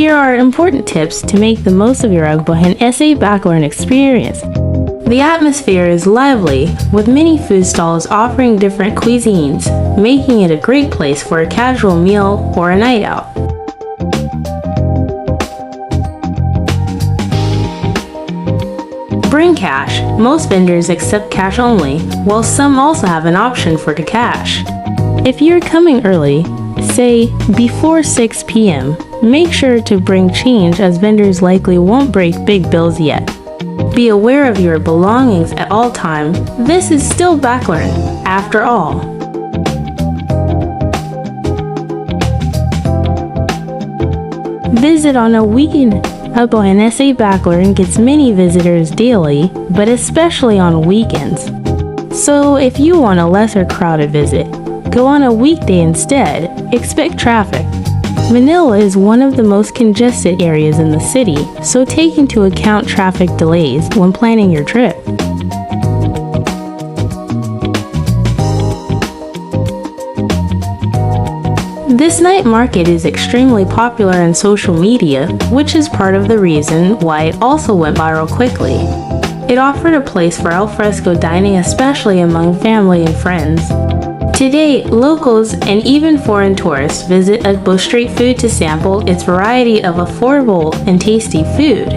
Here are important tips to make the most of your Ugbohan SA Baclaran experience. The atmosphere is lively, with many food stalls offering different cuisines, making it a great place for a casual meal or a night out. Bring cash. Most vendors accept cash only, while some also have an option for cash. If you're coming early, say before 6 p.m., make sure to bring change as vendors likely won't break big bills yet. Be aware of your belongings at all times. This is still Baclaran, after all. Visit on a weekend. Ugbohan SA Baclaran gets many visitors daily, but especially on weekends. So if you want a lesser crowded visit, go on a weekday instead. Expect traffic. Manila is one of the most congested areas in the city, so take into account traffic delays when planning your trip. This night market is extremely popular on social media, which is part of the reason why it also went viral quickly. It offered a place for alfresco dining, especially among family and friends. Today, locals and even foreign tourists visit Ugbo street food to sample its variety of affordable and tasty food.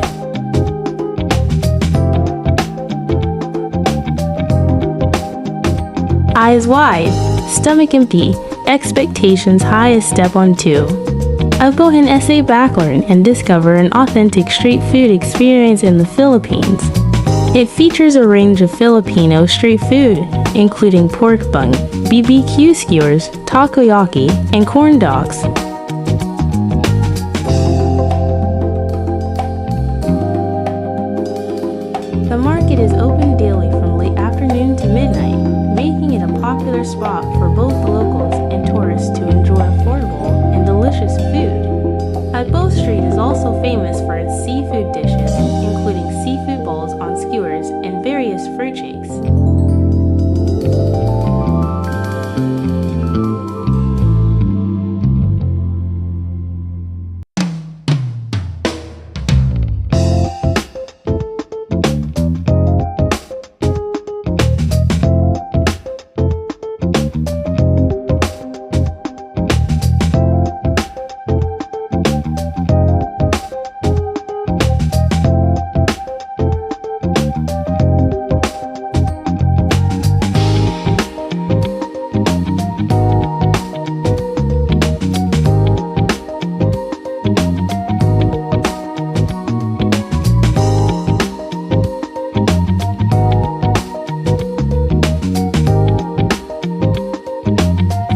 Eyes wide, stomach empty, expectations high as step on 2. Ugbohan SA Baclaran and discover an authentic street food experience in the Philippines. It features a range of Filipino street food, including pork bung, BBQ skewers, takoyaki, and corn dogs. The market is open daily from late afternoon to midnight, making it a popular spot for both locals and tourists to enjoy affordable and delicious food. Ugbo Street is also famous for its seafood dishes, including seafood bowls on skewers and various fruit shakes.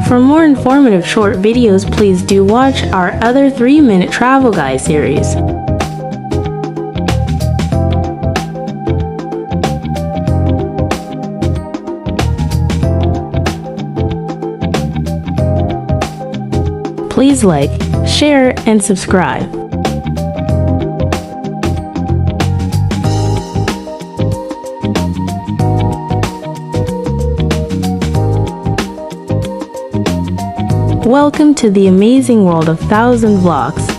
For more informative short videos, please do watch our other 3-minute travel guide series. Please like, share, and subscribe. Welcome to the amazing world of 1,000 vlogs.